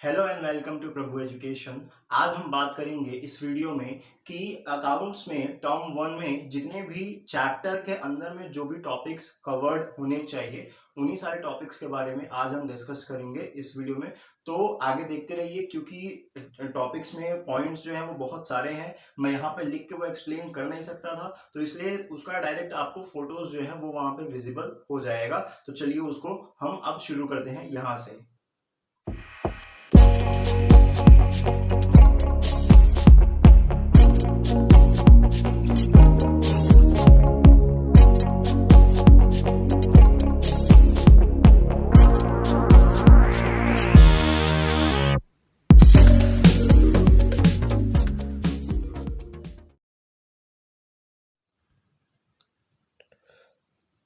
Hello and welcome to Prabhu education. आज हम बात करेंगे इस वीडियो में कि अकाउंट्स में टर्म वन में जितने भी चैप्टर के अंदर में जो भी टॉपिक्स कवर्ड होने चाहिए उन्हीं सारे टॉपिक्स के बारे में आज हम डिस्कस करेंगे इस वीडियो में। तो आगे देखते रहिए क्योंकि टॉपिक्स में पॉइंट्स जो हैं वो बहुत सारे हैं। मैं यहाँ पे लिख के वो एक्सप्लेन कर नहीं सकता था, तो इसलिए उसका डायरेक्ट आपको फोटोज जो है वो वहाँ पे विजिबल हो जाएगा। तो चलिए उसको हम अब शुरू करते हैं यहाँ से।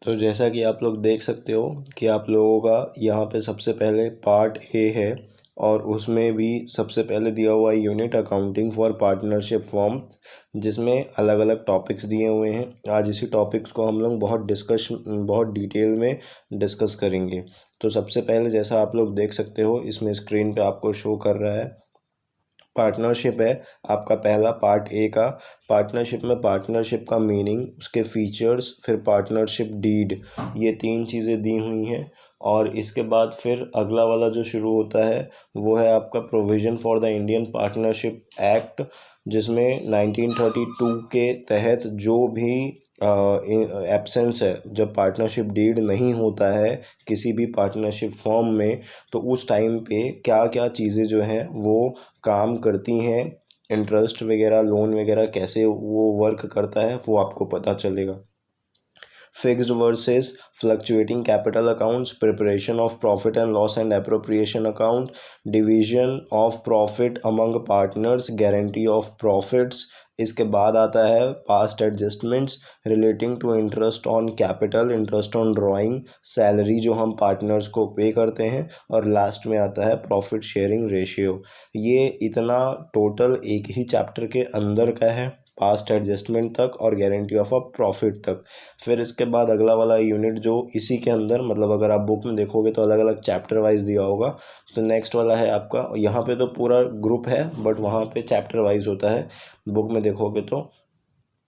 तो जैसा कि आप लोग देख सकते हो कि आप लोगों का यहाँ पे सबसे पहले पार्ट ए है और उसमें भी सबसे पहले दिया हुआ है unit accounting for partnership form, जिसमें अलग अलग टॉपिक्स दिए हुए हैं। आज इसी टॉपिक्स को हम लोग बहुत डिटेल में डिस्कस करेंगे। तो सबसे पहले जैसा आप लोग देख सकते हो इसमें स्क्रीन पे आपको शो कर रहा है पार्टनरशिप है आपका पहला पार्ट ए का। पार्टनरशिप में पार्टनरशिप का मीनिंग, उसके फीचर्स, फिर पार्टनरशिप डीड, ये तीन चीज़ें दी हुई हैं। और इसके बाद फिर अगला वाला जो शुरू होता है वो है आपका provision for the Indian partnership act, जिसमें 1932 के तहत जो भी एब्सेंस है, जब पार्टनरशिप डीड नहीं होता है किसी भी पार्टनरशिप फॉर्म में, तो उस टाइम पे क्या क्या चीज़ें जो हैं वो काम करती हैं, इंटरेस्ट वगैरह, लोन वगैरह कैसे वो वर्क करता है वो आपको पता चलेगा। Fixed versus fluctuating capital accounts, preparation of profit and loss and appropriation account, division of profit among partners, guarantee of profits. इसके बाद आता है past adjustments relating to interest on capital, interest on drawing, salary जो हम partners को पे करते हैं, और लास्ट में आता है प्रॉफिट शेयरिंग रेशियो। ये इतना टोटल एक ही चैप्टर के अंदर का है, पास्ट एडजस्टमेंट तक और गारंटी ऑफ अ प्रॉफिट तक। फिर इसके बाद अगला वाला यूनिट जो इसी के अंदर, मतलब अगर आप बुक में देखोगे तो अलग अलग चैप्टर वाइज दिया होगा। तो नेक्स्ट वाला है आपका, यहाँ पे तो पूरा ग्रुप है बट वहाँ पे चैप्टर वाइज होता है बुक में देखोगे तो।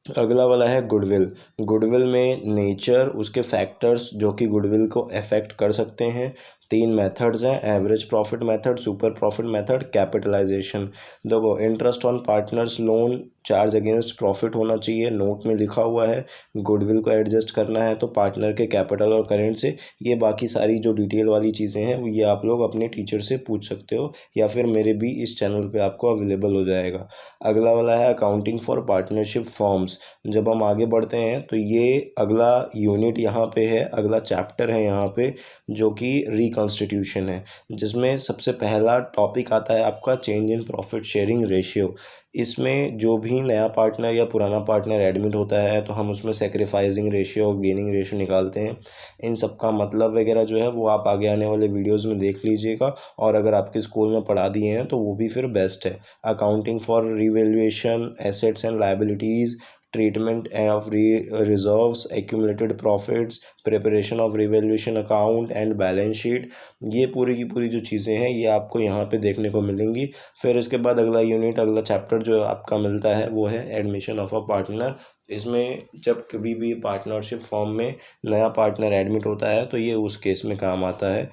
अगला वाला है गुडविल। गुडविल में नेचर, उसके फैक्टर्स जो कि गुडविल को अफेक्ट कर सकते हैं। तीन मेथड्स हैं, average profit method, super profit method, capitalization. देखो, interest on partners loan charge against profit होना चाहिए, नोट में लिखा हुआ है। गुडविल को एडजस्ट करना है तो पार्टनर के कैपिटल और करेंट से। ये बाकी सारी जो डिटेल वाली चीज़ें हैं ये आप लोग अपने टीचर से पूछ सकते हो, या फिर मेरे भी इस चैनल पे आपको अवेलेबल हो जाएगा। अगला वाला है अकाउंटिंग फॉर पार्टनरशिप फॉर्म्स। जब हम आगे बढ़ते हैं तो ये अगला यूनिट यहाँ पे है, अगला चैप्टर है यहाँ पे, जो कि रिकॉन्स्टिट्यूशन है, जिसमें सबसे पहला टॉपिक आता है आपका change in profit sharing ratio. इसमें जो भी नया पार्टनर या पुराना पार्टनर एडमिट होता है तो हम उसमें सेक्रीफाइसिंग रेशियो और गेनिंग रेशियो निकालते हैं। इन सब का मतलब वगैरह जो है वो आप आगे आने वाले वीडियोज़ में देख लीजिएगा, और अगर आपके स्कूल में पढ़ा दिए हैं तो वो भी फिर बेस्ट है। Accounting for revaluation assets and liabilities, treatment of reserves, accumulated profits, preparation of revaluation account and balance sheet, ये पूरी की पूरी जो चीज़ें हैं ये आपको यहाँ पे देखने को मिलेंगी। फिर इसके बाद अगला यूनिट, अगला चैप्टर जो आपका मिलता है वो है एडमिशन ऑफ अ पार्टनर। इसमें जब कभी भी पार्टनरशिप फॉर्म में नया पार्टनर एडमिट होता है तो ये उस केस में काम आता है।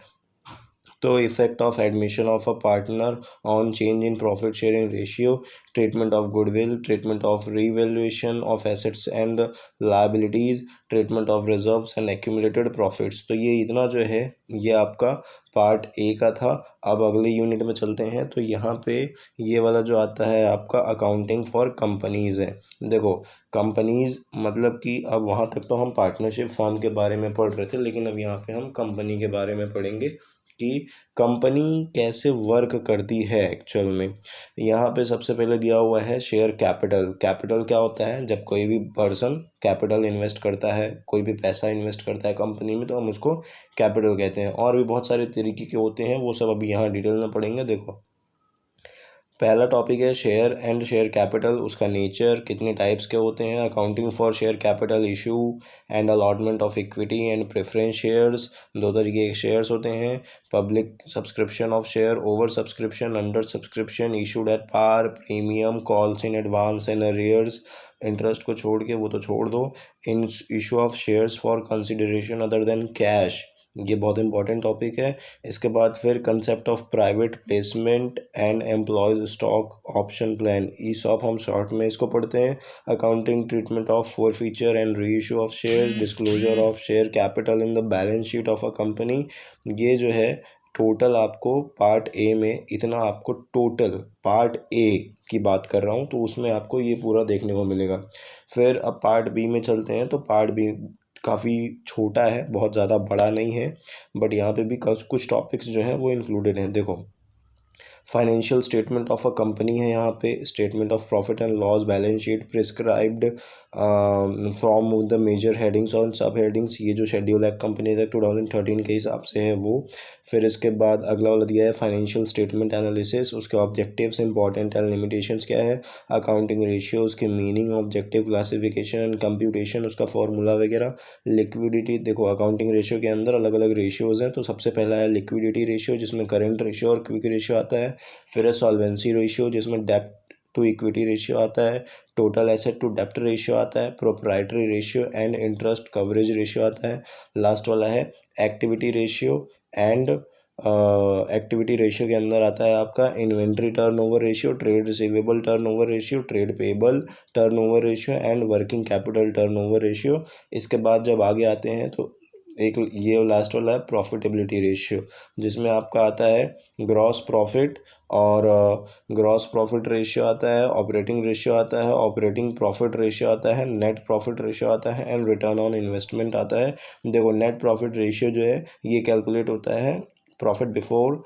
तो effect of admission of a partner on change in profit sharing ratio, treatment of goodwill, treatment of revaluation of assets and liabilities, treatment of reserves and accumulated profits. तो ये इतना जो है ये आपका पार्ट ए का था। अब अगले यूनिट में चलते हैं तो यहाँ पे ये वाला जो आता है आपका अकाउंटिंग फॉर कंपनीज़ है। देखो, कंपनीज़ मतलब कि अब वहाँ तक तो हम पार्टनरशिप फॉर्म के बारे में पढ़ रहे थे, लेकिन अब यहाँ पे हम कंपनी के बारे में पढ़ेंगे कि कंपनी कैसे वर्क करती है एक्चुअल में। यहाँ पे सबसे पहले दिया हुआ है शेयर कैपिटल। कैपिटल क्या होता है? जब कोई भी पर्सन कैपिटल इन्वेस्ट करता है, कोई भी पैसा इन्वेस्ट करता है कंपनी में, तो हम उसको कैपिटल कहते हैं। और भी बहुत सारे तरीके के होते हैं, वो सब अभी यहाँ डिटेल में पढ़ेंगे। देखो, पहला टॉपिक है शेयर एंड शेयर कैपिटल, उसका नेचर, कितने टाइप्स के होते हैं, accounting for share capital issue and allotment of equity and preference shares, दो तरीके के शेयर्स होते हैं, public subscription of share, over subscription, under subscription, issued at par, premium, calls in advance and arrears, interest को छोड़ के वो तो छोड़ दो, इन issue of shares for consideration other than cash, ये बहुत इंपॉर्टेंट टॉपिक है। इसके बाद फिर concept of private placement and employees stock option plan, ESOP हम शॉर्ट में इसको पढ़ते हैं, accounting treatment of forfeiture and reissue of share, disclosure of share capital in the balance sheet of a company. ये जो है टोटल आपको part A में इतना, आपको टोटल पार्ट ए की बात कर रहा हूँ तो उसमें आपको ये पूरा देखने को मिलेगा। फिर अब पार्ट बी में चलते हैं, तो पार्ट बी काफ़ी छोटा है, बहुत ज़्यादा बड़ा नहीं है, बट यहाँ पे भी कुछ टॉपिक्स जो हैं वो इंक्लूडेड हैं। देखो, financial statement of a company है, यहाँ पे statement of profit and loss, balance sheet prescribed from the major headings और सब हेडिंग्स, ये जो शेड्यूल एक्ट कंपनी एक्ट 2013 के हिसाब से है वो। फिर इसके बाद अगला वाला दिया है फाइनेंशियल स्टेटमेंट एनालिसिस, उसके ऑब्जेक्टिव्स, इंपॉर्टेंट एंड लिमिटेशंस क्या है, अकाउंटिंग रेशियो, उसके meaning, objective, classification and computation, उसका फॉर्मूला वगैरह, लिक्विडिटी। देखो अकाउंटिंग रेशियो के अंदर अलग अलग रेशियोज़ हैं, तो सबसे पहला है लिक्विडिटी रेशियो जिसमें करंट रेशियो और क्विक रेशियो आता है, फिर है सॉल्वेंसी रेशियो जिसमें डेब्ट टू इक्विटी रेशियो आता है, टोटल एसेट टू डेब्ट रेशियो आता है, proprietary ratio and interest coverage ratio आता है, लास्ट वाला है activity ratio and activity ratio के अंदर आता है आपका inventory turnover ratio, trade receivable turnover ratio, trade payable turnover ratio and working capital turnover ratio. इसके बाद जब आगे आते हैं तो एक ये लास्ट वाला है प्रॉफिटेबिलिटी रेशियो जिसमें आपका आता है ग्रॉस प्रॉफिट और ग्रॉस प्रॉफिट रेशियो आता है, ऑपरेटिंग रेशियो आता है, ऑपरेटिंग प्रॉफिट रेशियो आता है, नेट प्रॉफिट रेशियो आता है एंड रिटर्न ऑन इन्वेस्टमेंट आता है। देखो नेट प्रॉफिट रेशियो जो है ये कैलकुलेट होता है profit before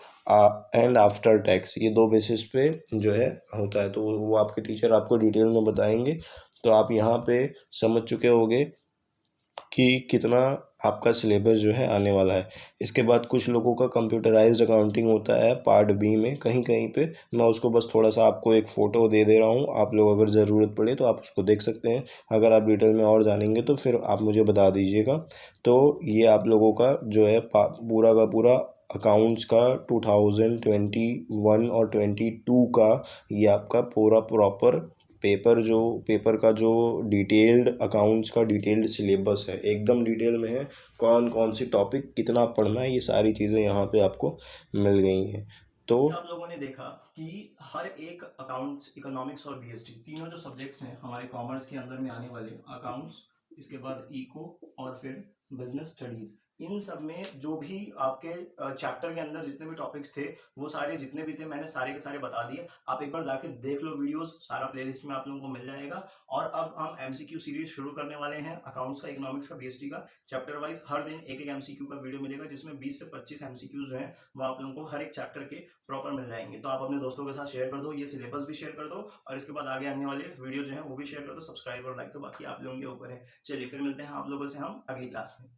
and after tax, ये दो बेसिस पे जो है होता है, तो वो आपके टीचर आपको डिटेल में बताएंगे। तो आप यहाँ पे समझ चुके होंगे कि कितना आपका सिलेबस जो है आने वाला है। इसके बाद कुछ लोगों का कंप्यूटराइज्ड अकाउंटिंग होता है पार्ट बी में, कहीं कहीं पे मैं उसको बस थोड़ा सा आपको एक फ़ोटो दे दे रहा हूँ, आप लोग अगर ज़रूरत पड़े तो आप उसको देख सकते हैं, अगर आप डिटेल में और जानेंगे तो फिर आप मुझे बता दीजिएगा। तो ये आप लोगों का जो है पूरा का पूरा अकाउंट्स का 2021 और 22 का ये आपका पूरा प्रॉपर पेपर का जो डिटेल्ड अकाउंट्स का डिटेल्ड सिलेबस है, एकदम डिटेल में है, कौन कौन सी टॉपिक कितना पढ़ना है, ये सारी चीज़ें यहाँ पे आपको मिल गई हैं। तो आप लोगों ने देखा कि हर एक अकाउंट्स, इकोनॉमिक्स और बीएसटी तीनों जो सब्जेक्ट्स हैं हमारे कॉमर्स के अंदर में आने वाले अकाउंट्स, इसके बाद इको और फिर बिजनेस स्टडीज, इन सब में जो भी आपके चैप्टर के अंदर जितने भी टॉपिक्स थे वो सारे जितने भी थे मैंने सारे के सारे बता दिए। आप एक बार जाके देख लो वीडियोस, सारा प्लेलिस्ट में आप लोगों को मिल जाएगा। और अब हम एमसीक्यू सीरीज शुरू करने वाले हैं अकाउंट्स का, इकोनॉमिक्स का, बीएसटी का, चैप्टर वाइज हर दिन एक एक एमसीक्यू का वीडियो मिलेगा जिसमें 20 से 25 एमसीक्यूज जो हैं वो आप लोगों को हर एक चैप्टर के प्रॉपर मिल जाएंगे। तो आप अपने दोस्तों के साथ शेयर कर दो, ये सिलेबस भी शेयर कर दो और इसके बाद आगे आने वाले वीडियो जो है वो भी शेयर कर दो। सब्सक्राइब और लाइक तो बाकी आप लोगों के ऊपर है। चलिए फिर मिलते हैं आप लोगों से हम अगली क्लास में।